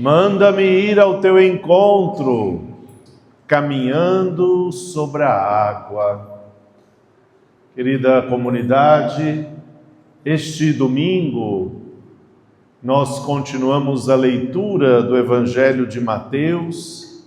Manda-me ir ao teu encontro, caminhando sobre a água. Querida comunidade, este domingo nós continuamos a leitura do Evangelho de Mateus,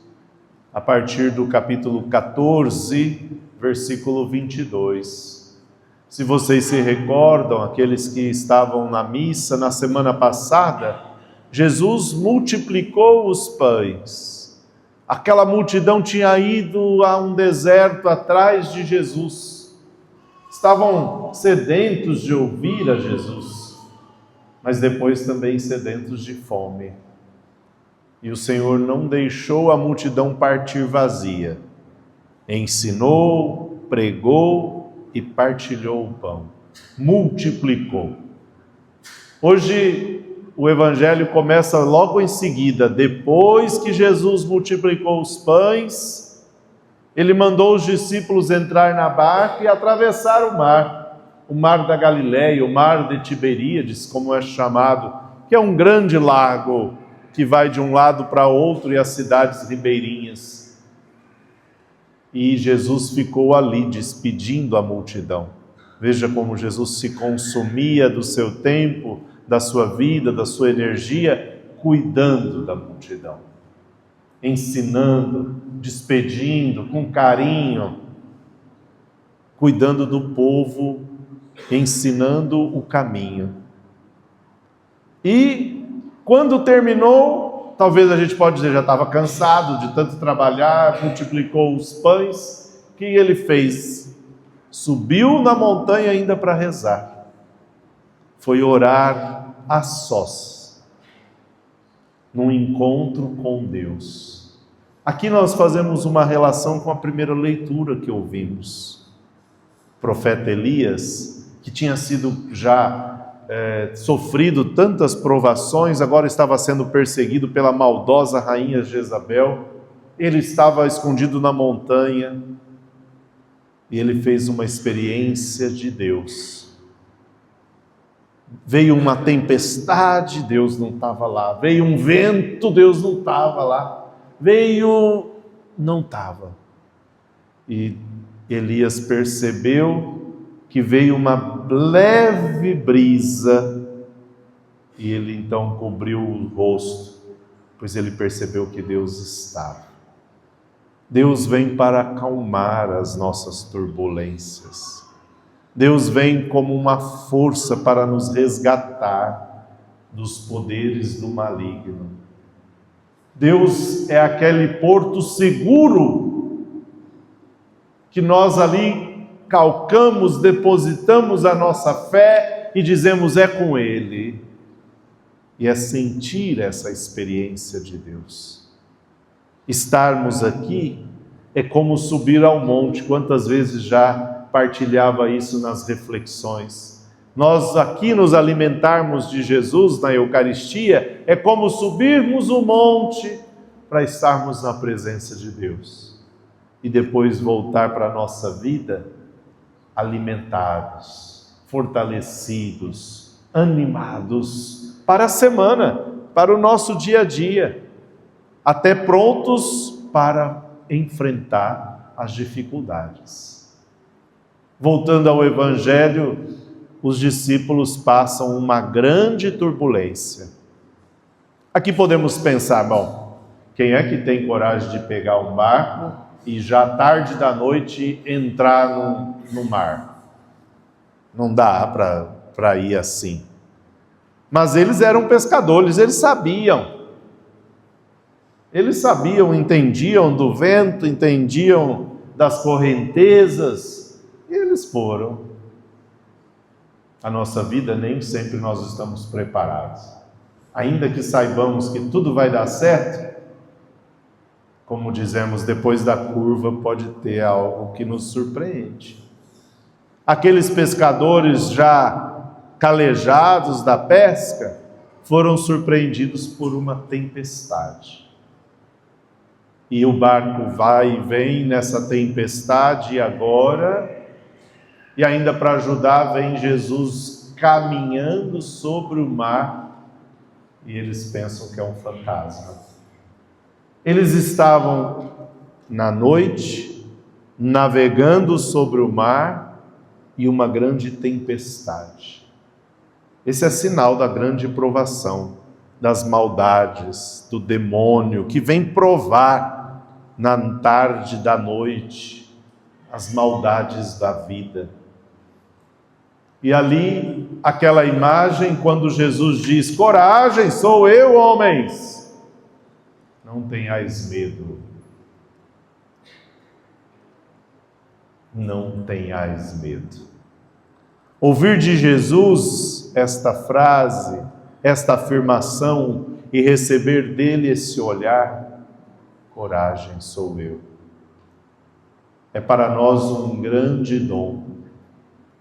a partir do capítulo 14, versículo 22. Se vocês se recordam, aqueles que estavam na missa na semana passada, Jesus multiplicou os pães. Aquela multidão tinha ido a um deserto atrás de Jesus. Estavam sedentos de ouvir a Jesus, mas depois também sedentos de fome. E o Senhor não deixou a multidão partir vazia. Ensinou, pregou e partilhou o pão. Multiplicou. Hoje o Evangelho começa logo em seguida. Depois que Jesus multiplicou os pães, ele mandou os discípulos entrar na barca e atravessar o mar da Galileia, o mar de Tiberíades, como é chamado, que é um grande lago que vai de um lado para outro, e as cidades ribeirinhas. E Jesus ficou ali despedindo a multidão. Veja como Jesus se consumia do seu tempo, da sua vida, da sua energia, cuidando da multidão, ensinando, despedindo com carinho, cuidando do povo, ensinando o caminho. E quando terminou, talvez a gente pode dizer, já estava cansado de tanto trabalhar, multiplicou os pães, o que ele fez? Subiu na montanha ainda para rezar. Foi orar a sós, num encontro com Deus. Aqui nós fazemos uma relação com a primeira leitura que ouvimos. O profeta Elias, que tinha sido já sofrido tantas provações, agora estava sendo perseguido pela maldosa rainha Jezabel. Ele estava escondido na montanha e ele fez uma experiência de Deus. Veio uma tempestade, Deus não estava lá. Veio um vento, Deus não estava lá. Não estava. E Elias percebeu que veio uma leve brisa e ele então cobriu o rosto, pois ele percebeu que Deus estava. Deus vem para acalmar as nossas turbulências. Deus vem como uma força para nos resgatar dos poderes do maligno. Deus é aquele porto seguro que nós ali calcamos, depositamos a nossa fé e dizemos é com Ele. E é sentir essa experiência de Deus. Estarmos aqui é como subir ao monte. Quantas vezes já partilhava isso nas reflexões. Nós aqui nos alimentarmos de Jesus na Eucaristia é como subirmos o monte para estarmos na presença de Deus e depois voltar para a nossa vida alimentados, fortalecidos, animados para a semana, para o nosso dia a dia, até prontos para enfrentar as dificuldades. Voltando ao Evangelho, os discípulos passam uma grande turbulência. Aqui podemos pensar, bom, quem é que tem coragem de pegar um barco e já tarde da noite entrar no mar? Não dá para ir assim. Mas eles eram pescadores, eles sabiam. Eles sabiam, entendiam do vento, entendiam das correntezas. E eles foram. A nossa vida nem sempre nós estamos preparados. Ainda que saibamos que tudo vai dar certo, como dizemos, depois da curva pode ter algo que nos surpreende. Aqueles pescadores já calejados da pesca foram surpreendidos por uma tempestade. E o barco vai e vem nessa tempestade agora. E ainda para ajudar, vem Jesus caminhando sobre o mar e eles pensam que é um fantasma. Eles estavam na noite, navegando sobre o mar e uma grande tempestade. Esse é sinal da grande provação, das maldades, do demônio, que vem provar na tarde da noite as maldades da vida. E ali, aquela imagem, quando Jesus diz: coragem, sou eu, homens, não tenhais medo. Não tenhais medo. Ouvir de Jesus esta frase, esta afirmação, e receber dele esse olhar: coragem, sou eu, é para nós um grande dom,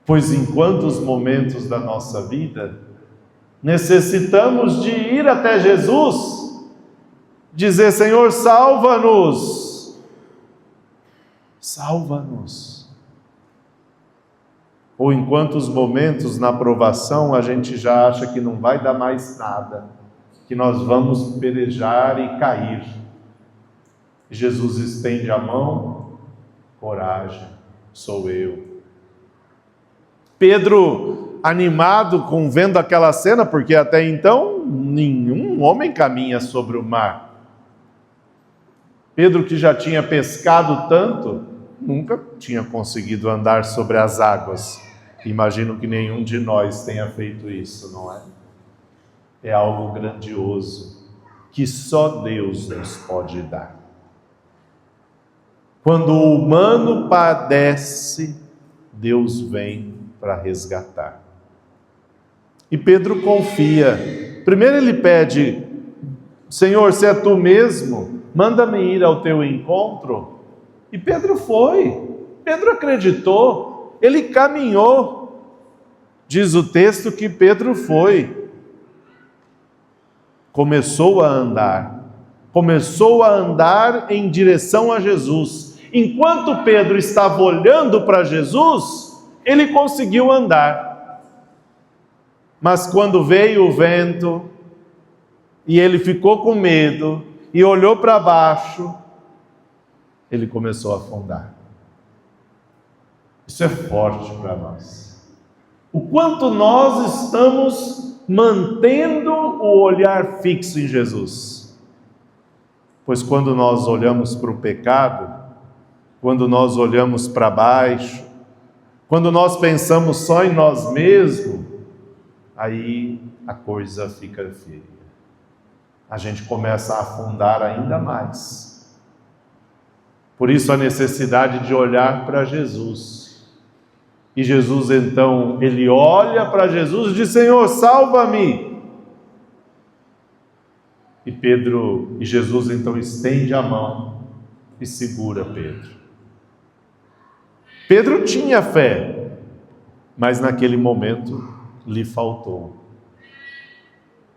pois em quantos momentos da nossa vida necessitamos de ir até Jesus, dizer: Senhor, salva-nos, salva-nos. Ou em quantos momentos na provação a gente já acha que não vai dar mais nada, que nós vamos pelejar e cair. Jesus estende a mão: coragem, sou eu. Pedro, animado com vendo aquela cena, porque até então nenhum homem caminha sobre o mar. Pedro, que já tinha pescado tanto, nunca tinha conseguido andar sobre as águas. Imagino que nenhum de nós tenha feito isso, não é? É algo grandioso que só Deus nos pode dar. Quando o humano padece, Deus vem para resgatar. E Pedro confia. Primeiro ele pede: Senhor, se é tu mesmo, manda-me ir ao teu encontro. E Pedro foi. Pedro acreditou. Ele caminhou. Diz o texto que Pedro foi. Começou a andar. Começou a andar em direção a Jesus. Enquanto Pedro estava olhando para Jesus, ele conseguiu andar. Mas quando veio o vento, e ele ficou com medo, e olhou para baixo, ele começou a afundar. Isso é forte para nós. O quanto nós estamos mantendo o olhar fixo em Jesus. Pois quando nós olhamos para o pecado, quando nós olhamos para baixo, quando nós pensamos só em nós mesmos, aí a coisa fica feia. A gente começa a afundar ainda mais. Por isso a necessidade de olhar para Jesus. E Jesus então, ele olha para Jesus e diz: Senhor, salva-me. E Jesus então estende a mão e segura Pedro. Pedro tinha fé, mas naquele momento lhe faltou.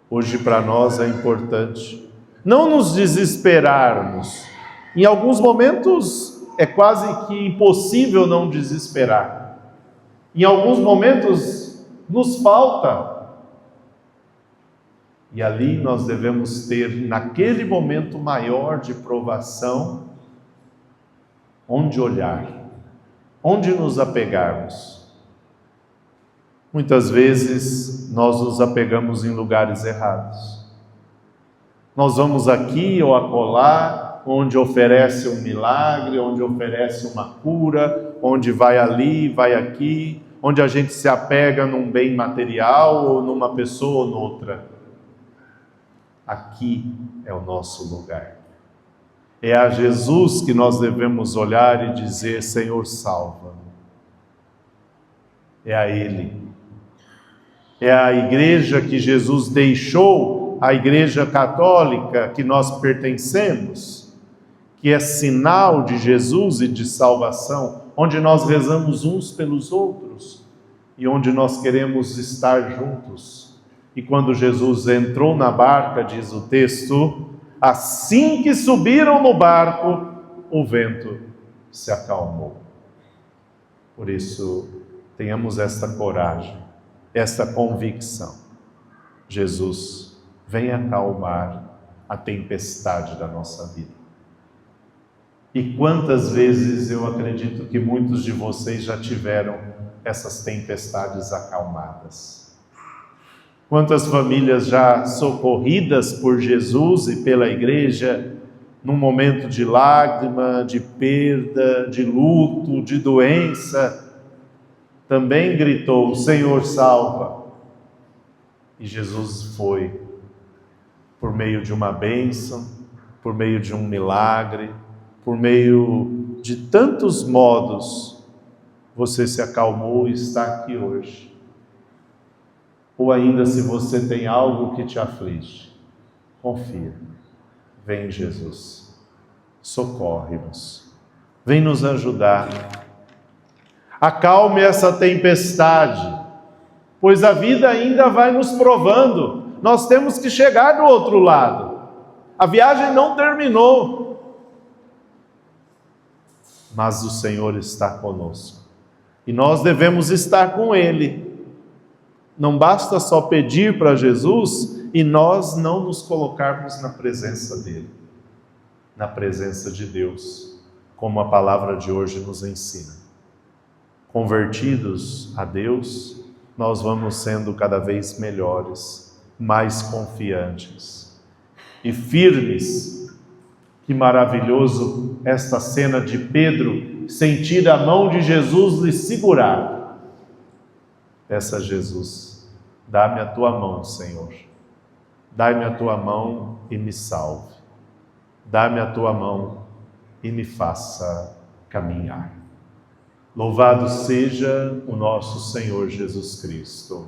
Hoje para nós é importante não nos desesperarmos. Em alguns momentos é quase que impossível não desesperar. Em alguns momentos nos falta. E ali nós devemos ter, naquele momento maior de provação, onde olhar, onde nos apegarmos. Muitas vezes nós nos apegamos em lugares errados. Nós vamos aqui ou acolá, onde oferece um milagre, onde oferece uma cura, onde vai ali, vai aqui, onde a gente se apega num bem material ou numa pessoa ou noutra. Aqui é o nosso lugar. É a Jesus que nós devemos olhar e dizer: Senhor, salva-me. É a Ele. É a igreja que Jesus deixou, a igreja católica que nós pertencemos, que é sinal de Jesus e de salvação, onde nós rezamos uns pelos outros e onde nós queremos estar juntos. E quando Jesus entrou na barca, diz o texto, assim que subiram no barco, o vento se acalmou. Por isso, tenhamos esta coragem, esta convicção. Jesus vem acalmar a tempestade da nossa vida. E quantas vezes eu acredito que muitos de vocês já tiveram essas tempestades acalmadas. Quantas famílias já socorridas por Jesus e pela igreja, num momento de lágrima, de perda, de luto, de doença, também gritou: Senhor, salva. E Jesus foi, por meio de uma bênção, por meio de um milagre, por meio de tantos modos, você se acalmou e está aqui hoje. Ou ainda, se você tem algo que te aflige, confia. Vem Jesus, socorre-nos, vem nos ajudar. Acalme essa tempestade, pois a vida ainda vai nos provando. Nós temos que chegar do outro lado. A viagem não terminou. Mas o Senhor está conosco. E nós devemos estar com Ele. Não basta só pedir para Jesus e nós não nos colocarmos na presença dEle, na presença de Deus, como a palavra de hoje nos ensina. Convertidos a Deus, nós vamos sendo cada vez melhores, mais confiantes e firmes. Que maravilhoso esta cena de Pedro sentir a mão de Jesus lhe segurar. Peça a Jesus: dá-me a tua mão, Senhor. Dá-me a tua mão e me salve. Dá-me a tua mão e me faça caminhar. Louvado seja o nosso Senhor Jesus Cristo.